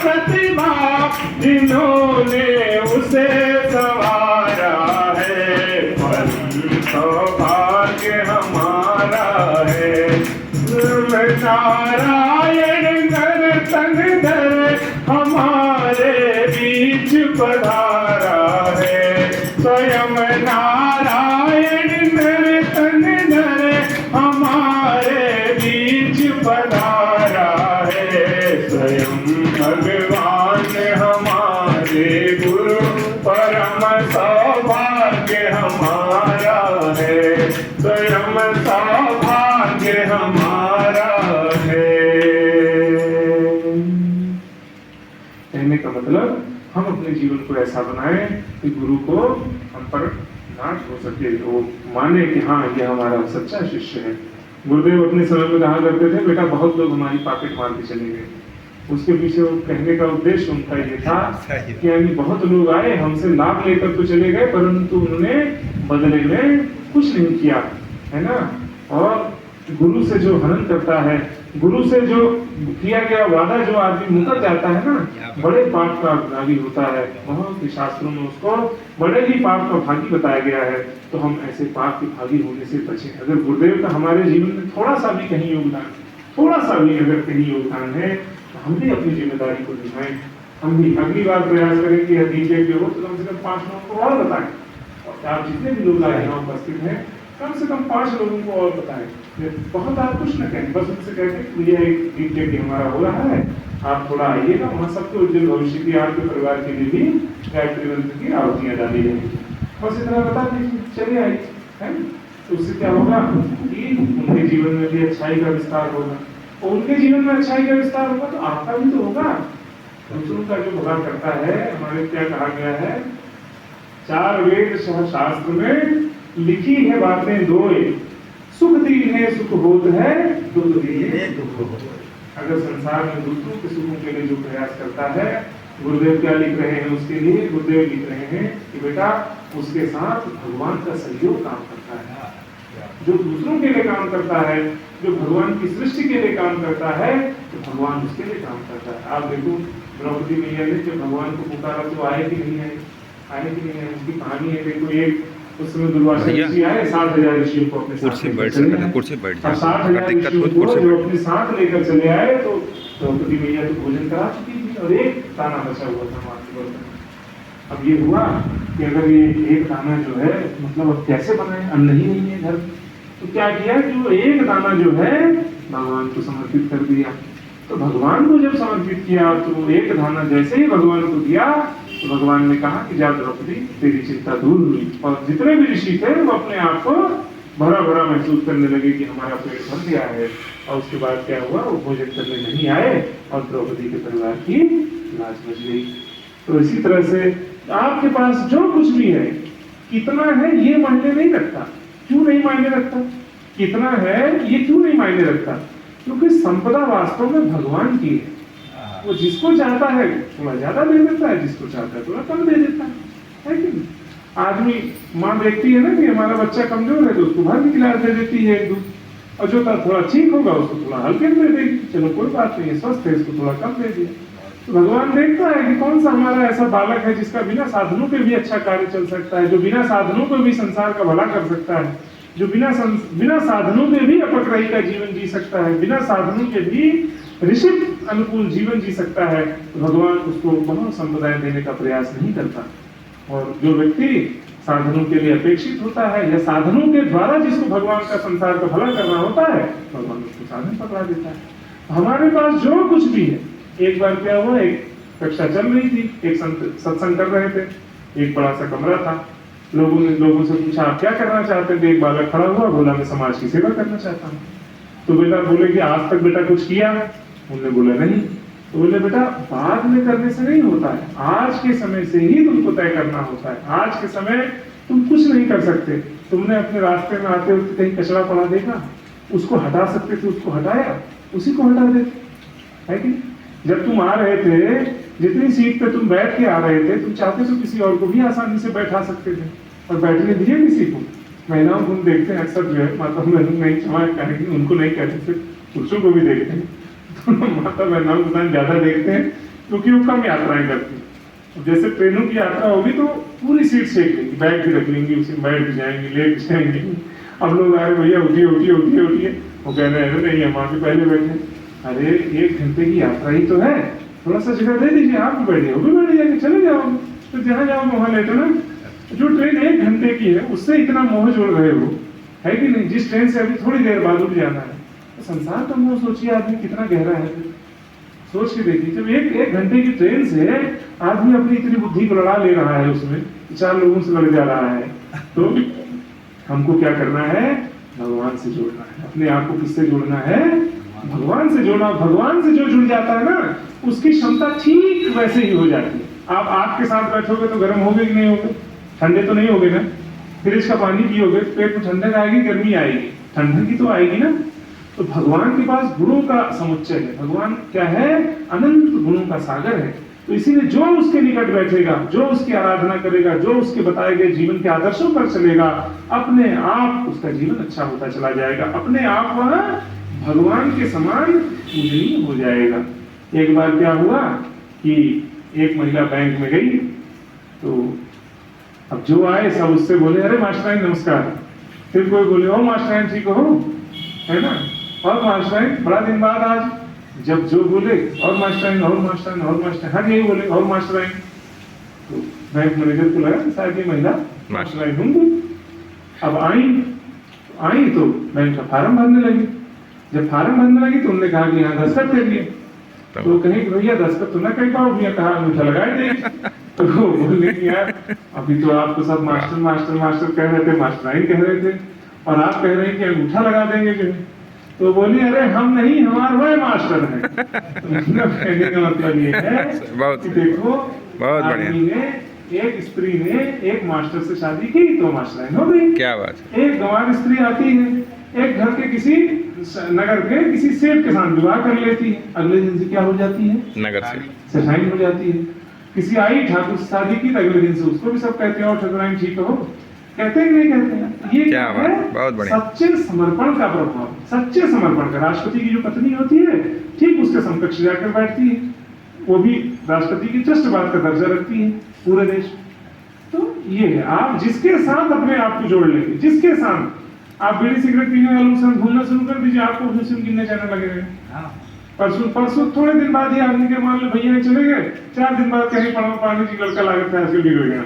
प्रतिभा जिन्होंने उसे संवारा है, परम सौभाग्य हमारा है। नारायण नर तन धर हमारे बीच पधारा है, स्वयं नारायण नर तन धर हमारे बीच पधारा है, स्वयं भगवान हमारे गुरु परम सौभाग्य हमारा है, स्वयं सौभाग्य हमारा है। कहने का मतलब हम अपने जीवन को ऐसा बनाएं कि गुरु को हम पर नाश हो सके, वो माने कि हाँ ये हमारा सच्चा शिष्य है। गुरुदेव अपने समय में कहा करते थे, बेटा बहुत लोग हमारी पॉकेट मार के चले गए। उसके पीछे वो कहने का उद्देश्य उनका ये था कि यानी बहुत लोग आए हमसे लाभ लेकर तो चले गए, परंतु उन्होंने बदले में कुछ नहीं किया, है ना। और गुरु से जो हनन करता है, गुरु से जो किया गया वादा जो आदमी मुकर जाता है ना, बड़े पाप का भागी होता है। बहुत ही शास्त्रों में उसको बड़े ही पाप का भागी बताया गया है। तो हम ऐसे पाप के भागी होने से बचें। अगर गुरुदेव का हमारे जीवन में थोड़ा सा भी कहीं योगदान, थोड़ा सा भी अगर कहीं योगदान है, तो हम भी अपनी जिम्मेदारी को निभाएं। हम भी अगली बार प्रयास करें कि डीजे पे हो तो कम से कम 5 लोगों को और बताएं, और आप जितने भी लोग आए यहाँ उपस्थित हैं कम से कम 5 लोगों को और बताएं। बहुत आप कुछ न कहें, बस उनसे कहते हैं ये एक डीजे पे हमारा हो रहा है, आप थोड़ा आइएगा, वहाँ सबके उज्जवल भविष्य की आपके परिवार के लिए भी गायत्री मंत्र की आहुतियाँ डाली जाएंगी। बस इतना बता दीजिए, चले आइए, है। तो उससे क्या होगा कि उनके जीवन में भी अच्छाई का विस्तार होगा, और उनके जीवन में अच्छाई का विस्तार होगा तो आपका भी तो होगा। दूसरों का जो भला करता है, हमारे क्या कहा गया है, 4 वेद शास्त्र में लिखी है बातें 2, सुख दीने सुख होत है, दुख दीने दुख होत। अगर संसार में दूसरों के सुखों के लिए जो प्रयास करता है, गुरुदेव क्या लिख रहे हैं उसके लिए? गुरुदेव लिख रहे हैं कि बेटा उसके साथ भगवान का सहयोग काम करता है। जो दूसरों के लिए काम करता है, जो भगवान की सृष्टि के लिए काम करता है, तो भगवान उसके लिए काम करता है। आप देखो द्रौपदी मैया ने जब भगवान को पुकारा तो आए कि नहीं आए? आए कि नहीं आए? उसकी कहानी है। देखो एक उस समय दुर्वासा ऋषि आए 60,000 ऋषियों को अपने साथ लेकर चले आए। 60,000 ऋषियों को जो अपने साथ लेकर चले आए तो द्रौपदी मैया तो भोजन करा चुकी थी और एक दाना बचा हुआ था माँ के बर्तन में। अब ये हुआ कि अगर ये एक दाना जो है, मतलब अब कैसे बनाए, अन्न ही नहीं है घर, तो क्या किया कि वो एक दाना जो है भगवान को समर्पित कर दिया। तो भगवान को जब समर्पित किया तो एक दाना जैसे ही भगवान को दिया तो भगवान ने कहा कि जा द्रौपदी तेरी चिंता दूर हुई। और जितने भी ऋषि थे वो अपने आप को भरा भरा महसूस करने लगे कि हमारा पेट भर गया है। और उसके बाद क्या हुआ, वो भोजन करने नहीं आए और द्रौपदी के परिवार की लाज बच गई। तो इसी तरह से आपके पास जो कुछ भी है, कितना है ये मायने नहीं रखता। क्यों नहीं मायने रखता? कितना है ये क्यों नहीं मायने रखता? क्योंकि संपदा वास्तव में भगवान की है। वो जिसको चाहता है थोड़ा ज्यादा दे देता है, जिसको चाहता है थोड़ा कम दे देता है कि नहीं? आदमी माँ देखती है ना कि हमारा बच्चा कमजोर है तो उसको भर की गिलास दे देती है 1-2, और जो थोड़ा ठीक होगा उसको थोड़ा हल्के में दे देगी, चलो कोई बात नहीं है, स्वस्थ है, इसको थोड़ा कम दे दिया। तो भगवान देखता है कि कौन सा हमारा ऐसा बालक है जिसका बिना साधनों के भी अच्छा कार्य चल सकता है, जो बिना साधनों के भी संसार का भला कर सकता है, जो बिना साधनों के भी अपक्रही का जीवन जी सकता है, बिना साधनों के भी ऋषि अनुकूल जीवन जी सकता है। तो भगवान उसको बहुत संप्रदाय देने का प्रयास नहीं करता। और जो व्यक्ति साधनों के लिए अपेक्षित होता है या साधनों के द्वारा जिसको भगवान का संसार का भला करना होता है, भगवान उसको साधन पकड़ा देता है। हमारे पास जो कुछ भी है, एक बार क्या हुआ, एक कक्षा चल रही थी, एक सत्संग कर रहे थे, एक बड़ा सा कमरा था, लोगों से पूछा आप क्या करना चाहते थे? एक बालक खड़ा हुआ, बोला मैं समाज की सेवा करना चाहता हूँ। तो बेटा बोले कि आज तक बेटा कुछ किया है? उन्होंने बोला नहीं। तो बोले बेटा बाद में करने से नहीं होता है, आज के समय से ही तुमको तय करना होता है। आज के समय तुम कुछ नहीं कर सकते। तुमने अपने रास्ते में आते हुए कहीं कचरा पड़ा देखा, उसको हटा सकते थे, उसको हटाया, उसी को हटा देते, है कि? जब तुम आ रहे थे, जितनी सीट पे तुम बैठ के आ रहे थे, तुम चाहते तो किसी और को भी आसानी से बैठा सकते थे, और बैठने दिए किसी को। महिलाओं को देखते हैं अक्सर जो है, माता बहनों नहीं क्षमा करेंगे, उनको नहीं कहते, सिर्फ पुरुषों को भी देखते हैं। तो माता बहनों को ज्यादा देखते हैं क्योंकि वो कम यात्राएं करती हैं। जैसे ट्रेनों की यात्रा होगी तो पूरी सीट सेक लेंगी, बैग भी रख लेंगी, उसी में बैठ भी जाएंगी, लेट जाएंगे। अब लोग आ रहे भैया उठिए उठिए उठिए उठिए, वो कह रहे हैं नहीं हम वहाँ पे पहले बैठे। अरे 1 घंटे की यात्रा ही तो है, थोड़ा सा जगह दे दीजिए, आप भी बैठिए, वो भी बैठ जाएंगे, चले जाओगे, तो जहाँ जाओगे वहाँ लेटो ना। जो ट्रेन 1 घंटे की है उससे इतना मोह जोड़ रहे हो, है कि नहीं? जिस ट्रेन से अभी थोड़ी देर बाद उठ जाना है, तो संसार का मोह सोचिए आदमी कितना गहरा है। सोच के देखिए, जब एक घंटे की ट्रेन से आदमी अपनी इतनी बुद्धि को लड़ा ले रहा है उसमें, 4 लोगों से लड़ जा रहा है, तो हमको क्या करना है? भगवान से जोड़ना है। अपने आप को किससे जोड़ना है? भगवान से जोड़ना। भगवान से जो जुड़ जाता है ना, उसकी क्षमता ठीक वैसे ही हो जाती है। आप आग के साथ बैठोगे तो गर्म होगे कि नहीं होगे? ठंडे तो नहीं होगे ना। फ्रिज का पानी पियोगे तो पेट में ठंडक आएगी, गर्मी आएगी, ठंडक की तो आएगी ना। तो भगवान के पास गुणों का समुच्चय है। भगवान क्या है? अनंत गुणों का सागर है। तो इसीलिए जो उसके निकट बैठेगा, जो उसकी आराधना करेगा, जो उसके बताए गए जीवन के आदर्शों पर चलेगा, अपने आप उसका जीवन अच्छा होता चला जाएगा। अपने आप वह भगवान के समान पूजनीय हो जाएगा। एक बार क्या हुआ कि एक महिला बैंक में गई, तो अब जो आए सब उससे बोले अरे मास्टराइन नमस्कार। फिर कोई बोले ओ मास्टराइन ठीक हो, है ना? और मास्टराइन बड़ा दिन बाद आज, जब जो बोले और मास्टराइन और मास्टराइन और मास्टराइन, हर यही बोले और मास्टराइन। तो बैंक मैनेजर को लगा शायद ये महिला मास्टराइन होंगी। अब आई तो बैंक का फार्म भरने लगी। जब फार्म भरने लगी तो उन्होंने कहा कि यहाँ दस्तखत करिए। तो कहीं कि भैया दस्तखत तो ना कर पाओ, भैया कहा अंगूठा लगाए देंगे। तो बोलने की यार अभी तो आपको सब मास्टर मास्टर मास्टर कह रहे थे, मास्टराइन कह रहे थे, और आप कह रहे हैं कि अंगूठा लगा देंगे कि? तो बोली अरे हम नहीं, हमारे वह मास्टर है। तो कहने का मतलब ये है कि देखो आदमी ने, एक स्त्री ने एक मास्टर से शादी की तो मास्टराइन हो गई। क्या बात है। एक गंवार स्त्री आती है, एक घर के किसी नगर के किसी सेठ के साथ विवाह कर लेती है, अगले दिन से क्या हो जाती है? नगर से सेठाइन हो जाती है। किसी आई ठाकुर से शादी की तो अगले दिन से उसको भी सब कहते हैं और ठाकुराइन ठीक हो, कहते हैं नहीं कहते हैं? ये क्या है? बहुत बढ़िया। सच्चे समर्पण का प्रभाव, सच्चे समर्पण का। राष्ट्रपति की जो पत्नी होती है ठीक उसके समकक्ष जाकर बैठती है, वो भी राष्ट्रपति की जस्ट बात का दर्जा रखती है पूरे देश। तो ये है, आप जिसके साथ अपने आप को जोड़ लेंगे, जिसके साथ आप बीड़ी सिगरेट पीने वालों से घूमना शुरू कर दीजिए, आपको उसमें गिनने जाने लगेगा। परसों थोड़े दिन बाद ही आदमी के मान लो भैया चले गए, 4 दिन बाद कहीं पानी जी लड़का लागत है ऐसे बिगड़ गया,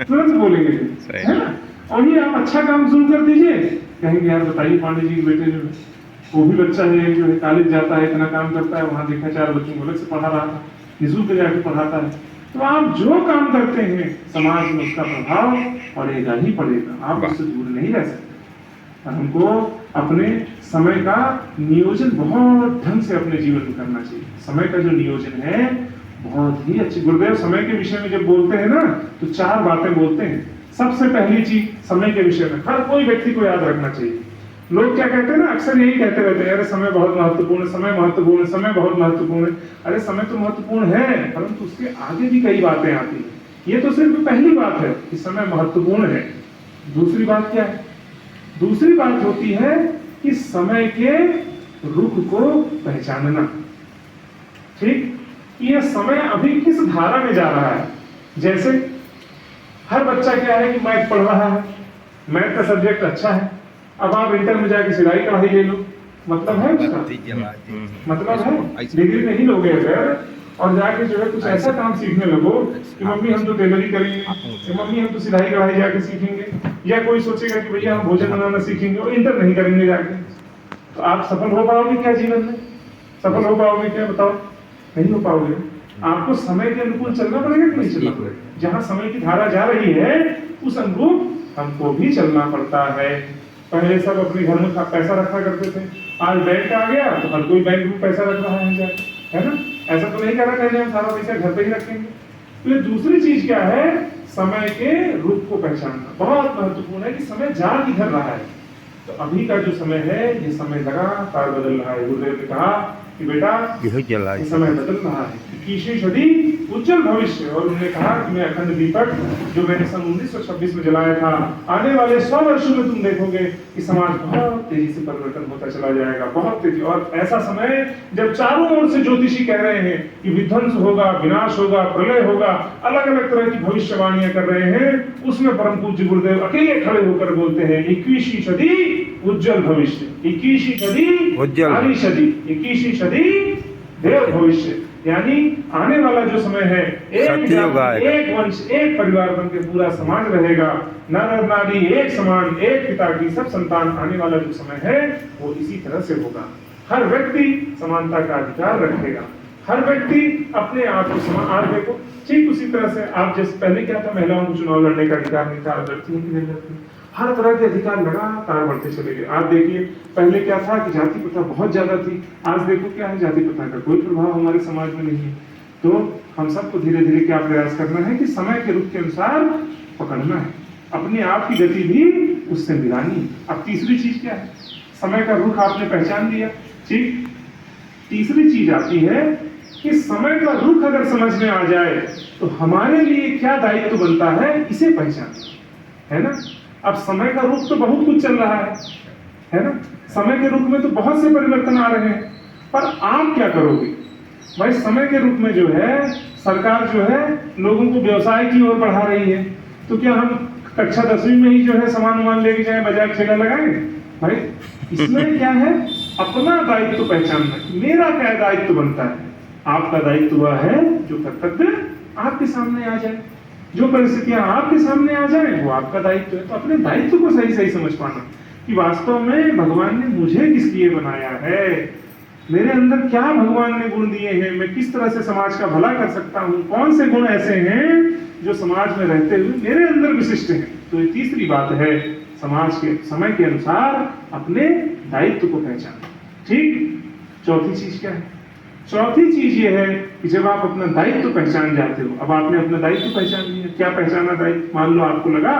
तुरंत बोलेंगे है ना। और ये आप अच्छा काम शुरू कर दीजिए, कहेंगे यार बताइए पांडे जी के बेटे जो है वो भी बच्चा है, जो है कॉलेज जाता है, इतना काम करता है, वहाँ देखा 4 बच्चों को अलग से पढ़ा रहा था, निःशुल्क जाके पढ़ाता है। तो आप जो काम करते हैं समाज में उसका प्रभाव पड़ेगा ही पड़ेगा, आप उससे दूर नहीं रह सकते। हमको अपने समय का नियोजन बहुत ढंग से अपने जीवन में करना चाहिए। समय का जो नियोजन है बहुत ही अच्छी। गुरुदेव समय के विषय में जब बोलते हैं ना तो 4 बातें बोलते हैं। सबसे पहली चीज समय के विषय में हर कोई व्यक्ति को याद रखना चाहिए। लोग क्या कहते हैं ना, अक्सर यही कहते रहते हैं अरे समय बहुत महत्वपूर्ण है, समय महत्वपूर्ण है, समय बहुत महत्वपूर्ण है। अरे समय तो महत्वपूर्ण है, परंतु उसके आगे भी कई बातें आती हैं। ये तो सिर्फ पहली बात है कि समय महत्वपूर्ण है। दूसरी बात क्या है? दूसरी बात होती है कि समय के रुख को पहचानना। ठीक, ये समय अभी किस धारा में जा रहा है। जैसे हर बच्चा क्या है कि मैथ पढ़ रहा है, मैथ का सब्जेक्ट अच्छा है, अब आप इंटर में जाके सिलाई कढ़ाई ले लो, मतलब है उसका, मतलब है डिग्री नहीं लोगे अगर, और जाके जो है कुछ ऐसा काम सीखने लगो कि मम्मी हम तो टेलरिंग करेंगे, मम्मी हम तो सिलाई कढ़ाई जाके सीखेंगे, या कोई सोचेगा कि भैया हम भोजन बनाना सीखेंगे, और इंटर नहीं करेंगे जाके, तो आप सफल हो पाओगे क्या जीवन में? सफल हो पाओगे क्या? बताओ, नहीं हो पाओगे। आपको समय के अनुकूल चलना पड़ेगा कि नहीं चलना पड़ेगा? जहाँ समय की धारा जा रही है उस अनुरूप हमको भी चलना पड़ता है। पहले सब अपने घर में पैसा रखा करते थे, आज बैंक आ गया तो हर कोई बैंक में पैसा रख रहा है, है ना? ऐसा तो नहीं कह रहा कि हम सारा पैसा घर पे ही रखेंगे। तो ये दूसरी चीज क्या है? समय के रूप को पहचानना बहुत महत्वपूर्ण है कि समय जा किधर रहा है। तो अभी का जो समय है ये समय लगातार बदल रहा है। गुरुदेव ने कहा कि बेटा ये समय बदल रहा है, कीशी छड़ी उज्जवल भविष्य। और उन्होंने कहा कि मैं अखंड दीपक जो मैंने सन 1926 में जलाया था, आने वाले 100 वर्षों में तुम देखोगे कि समाज बहुत तेजी से परिवर्तन होता चला जाएगा, बहुत तेजी। और ऐसा समय जब चारों ओर से ज्योतिषी कह रहे हैं कि विध्वंस होगा, विनाश होगा, प्रलय होगा, अलग अलग तरह की भविष्यवाणियां कर रहे हैं, उसमें परम पूज्य गुरुदेव अकेले खड़े होकर बोलते हैं 21वीं सदी उज्जवल भविष्य, 21वीं सदी उज्जवल सदी, 21वीं सदी देव भविष्य। यानी आने वाला जो समय है, एक वंश, एक परिवार बन के पूरा समाज रहेगा, नर नारी एक समान, एक पिता की सब संतान। आने वाला जो समय है वो इसी तरह से होगा। हर व्यक्ति समानता का अधिकार रखेगा, हर व्यक्ति अपने आप को समान। आज देखो ठीक उसी तरह से आप जैसे पहले क्या था, महिलाओं को चुनाव लड़ने का अधिकार नहीं था, लड़कियों की नहीं लड़ती, हर तरह के अधिकार लगातार बढ़ते चले गए। आप देखिए पहले क्या था कि जाति प्रथा बहुत ज्यादा थी, आज देखो क्या है, जाति प्रथा का कोई प्रभाव हमारे समाज में नहीं है। तो हम सबको धीरे धीरे क्या प्रयास करना है कि समय के रुख के अनुसार पकड़ना है, अपने आप की गति भी उससे मिलानी है। अब तीसरी चीज क्या है, समय का रुख आपने पहचान लिया, ठीक। तीसरी चीज आती है कि समय का रुख अगर समझ में आ जाए तो हमारे लिए क्या दायित्व बनता है, इसे पहचानना है ना। अब समय का रुख तो बहुत कुछ चल रहा है ना, समय के रुख में तो बहुत से परिवर्तन आ रहे हैं, पर आप क्या करोगे भाई। समय के रुख में जो है सरकार जो है लोगों को व्यवसाय की ओर बढ़ा रही है, तो क्या हम कक्षा 10वीं में ही जो है सामान वामान लेके जाए, बाजार ठेला लगाएंगे भाई। इसमें क्या है, अपना दायित्व पहचानना, मेरा क्या दायित्व बनता है। आपका दायित्व वह है जो कर्तव्य आपके सामने आ जाए, जो परिस्थितियां आपके सामने आ जाए वो आपका दायित्व है। तो अपने दायित्व को सही सही समझ पाना कि वास्तव में भगवान ने मुझे किस लिए बनाया है, मेरे अंदर क्या भगवान ने गुण दिए हैं, मैं किस तरह से समाज का भला कर सकता हूँ, कौन से गुण ऐसे हैं जो समाज में रहते हुए मेरे अंदर विशिष्ट हैं। तो ये तीसरी बात है, समाज के समय के अनुसार अपने दायित्व को पहचानना, ठीक। चौथी चीज क्या है, चौथी चीज ये है कि जब आप अपना दायित्व पहचान जाते हो, अब आपने अपना दायित्व पहचान लिया, क्या पहचाना दायित्व। मान लो आपको लगा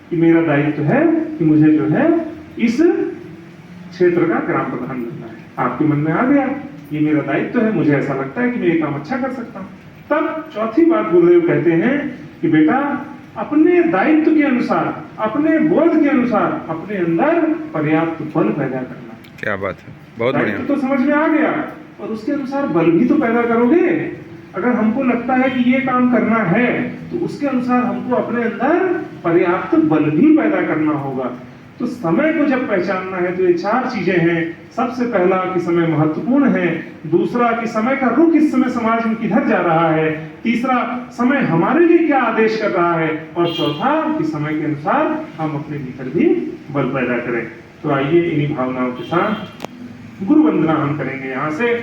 कि मेरा दायित्व है कि मुझे जो है इस क्षेत्र का ग्राम प्रधान बनना है, आपके मन में आ गया ये मेरा दायित्व है, मुझे ऐसा लगता है कि मैं ये काम अच्छा कर सकता हूँ। तब चौथी बात गुरुदेव कहते हैं कि बेटा अपने दायित्व के अनुसार, अपने बोध के अनुसार अपने अंदर पर्याप्त बल पैदा करना। क्या बात है, बहुत बढ़िया। तो समझ में आ गया, और उसके अनुसार बल भी तो पैदा करोगे। अगर हमको लगता है कि ये काम करना है तो उसके अनुसार हमको अपने अंदर पर्याप्त बल भी पैदा करना होगा। तो समय को जब पहचानना है तो ये चार चीजें हैं। सबसे पहला कि समय महत्वपूर्ण है, दूसरा कि समय का रुख इस समय समाज में किधर जा रहा है, तीसरा समय हमारे लिए क्या आदेश कर रहा है, और चौथा कि समय के अनुसार हम अपने भीतर भी बल पैदा करें। तो आइए इन्हीं भावनाओं के साथ गुरु वंदना हम करेंगे यहाँ से।